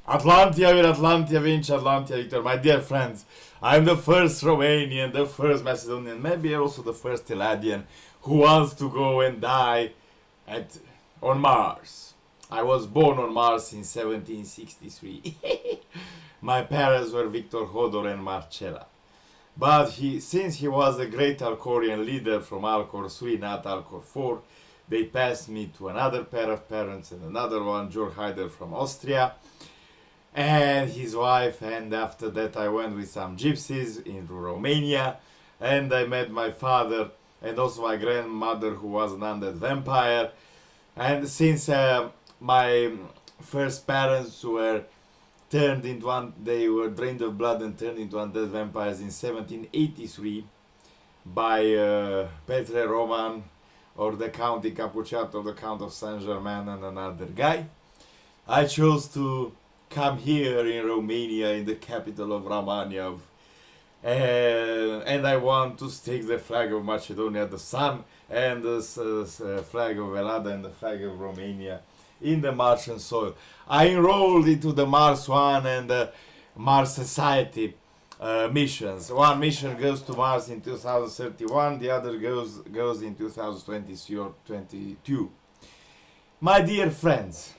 Atlantia with Atlantia Vinci, Atlantia Victor, my dear friends. I'm the first Romanian, the first Macedonian, maybe also the first Eladian who wants to go and die on Mars. I was born on Mars in 1763. My parents were Victor Hodor and Marcella. But since he was a great Alcorian leader from Alcor 3, not Alcor 4, they passed me to another pair of parents and another one, Georg Haider from Austria, and his wife, and after that I went with some gypsies into Romania, and I met my father and also my grandmother who was an undead vampire. And since my first parents were they were drained of blood and turned into undead vampires in 1783 by Petre Roman, or the Count di Cappucciato, the Count of Saint-Germain, and another guy, I chose to come here in Romania, in the capital of Romania, and I want to stake the flag of Macedonia, the sun, and the flag of Elada and the flag of Romania in the Martian soil. I enrolled into the Mars One and the Mars Society missions. One mission goes to Mars in 2031, the other goes in 2023 or 22. My dear friends,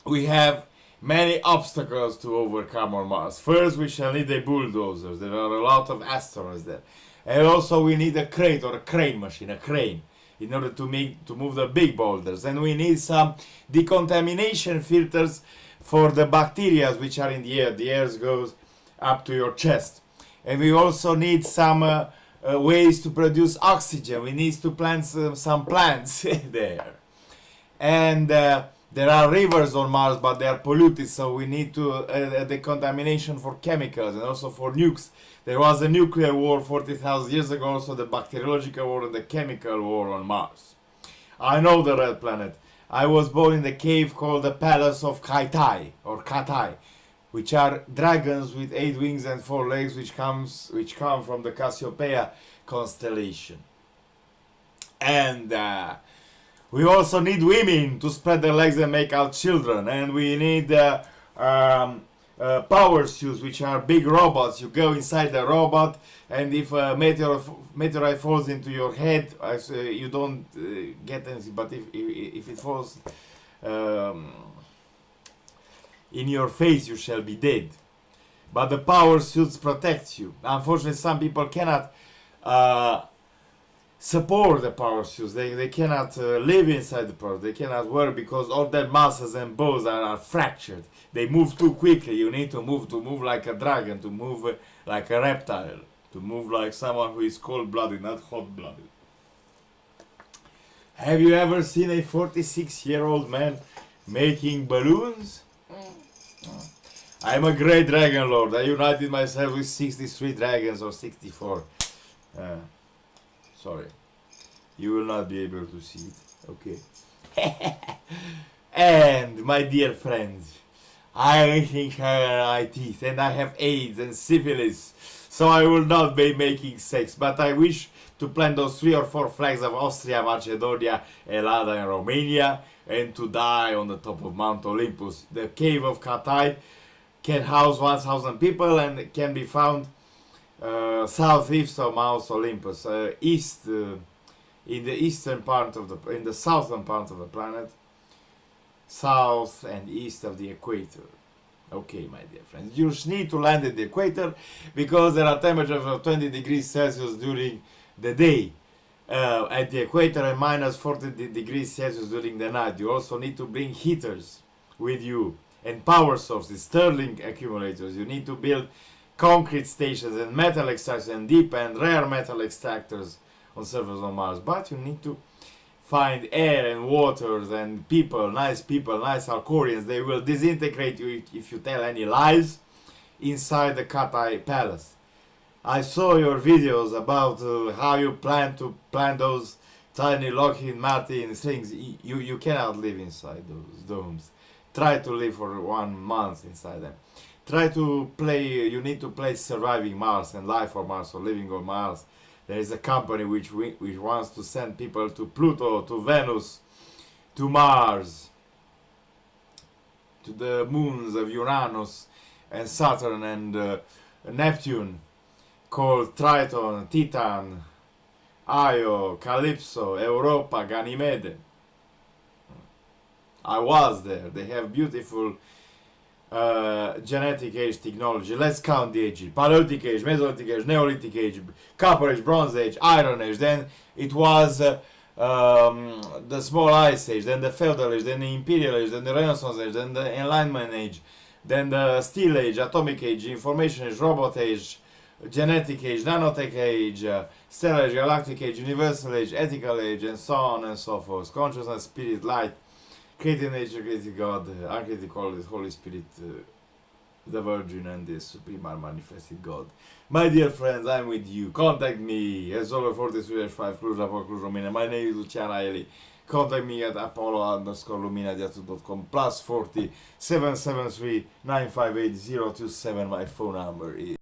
we have many obstacles to overcome on Mars. First, we shall need a bulldozer. There are a lot of asteroids there. And also we need a crate or a crane machine, a crane, in order to move the big boulders. And we need some decontamination filters for the bacteria which are in the air. The air goes up to your chest. And we also need some ways to produce oxygen. We need to plant some plants there. And there are rivers on Mars, but they are polluted, so we need to decontamination for chemicals and also for nukes. There was a nuclear war 40,000 years ago, also the bacteriological war and the chemical war on Mars. I know the red planet. I was born in the cave called the Palace of Kaitai, or Katai, which are dragons with 8 wings and 4 legs, which come from the Cassiopeia constellation. And we also need women to spread their legs and make out children, and we need power suits, which are big robots. You go inside the robot, and if a meteorite falls into your head, you don't get anything, but if it falls in your face, you shall be dead. But the power suits protect you. Unfortunately, some people cannot support the power suits. They cannot live inside the power. They cannot work because all their muscles and bones are fractured. They move too quickly. You need to move like a dragon, to move like a reptile, to move like someone who is cold-blooded, not hot-blooded. Have you ever seen a 46-year-old man making balloons? I'm a great dragon lord. I united myself with 63 dragons, or 64. Sorry, you will not be able to see it. Okay. And my dear friends, I think I have eye teeth, and I have AIDS and syphilis, so I will not be making sex. But I wish to plant those 3 or 4 flags of Austria, Macedonia, Elada, and Romania, and to die on the top of Mount Olympus. The cave of Katai can house 1,000 people and can be found southeast of Mount Olympus, in the southern part of the planet, south and east of the equator. Okay, my dear friends, you need to land at the equator because there are temperatures of 20 degrees Celsius during the day at the equator and minus 40 degrees Celsius during the night. You also need to bring heaters with you and power sources, Stirling accumulators. You need to build concrete stations and metal extractors and deep and rare metal extractors on surface on Mars. But you need to find air and waters and people, nice Alcorians. They will disintegrate you if you tell any lies inside the Katai Palace. I saw your videos about how you plan to plant those tiny Lockheed Martin things. You cannot live inside those domes. Try to live for 1 month inside them. Try to play, you need to play Surviving Mars and Life on Mars or Living on Mars. There is a company which wants to send people to Pluto, to Venus, to Mars. to the moons of Uranus and Saturn and Neptune, called Triton, Titan, Io, Calypso, Europa, Ganymede. I was there. They have beautiful genetic age technology. Let's count the ages: Paleolithic age, Mesolithic age, Neolithic age, Copper age, Bronze age, Iron age. Then it was the Small Ice Age, then the Feudal Age, then the Imperial Age, then the Renaissance Age, then the Enlightenment Age, then the Steel Age, Atomic Age, Information Age, Robot Age, Genetic Age, Nanotech Age, Stellar Age, Galactic Age, Universal Age, Ethical Age, and so on and so forth. Consciousness, Spirit, Light, Creative Nature, Creative God, Uncreated Holy Spirit, the Virgin, and the Supreme Manifested God. My dear friends, I'm with you. Contact me as over 43-5 Cluj, Rapor, Cluj, Romania. My name is Luciana Eli. Contact me at apollo_lumina.com +40 773 958 027. My phone number is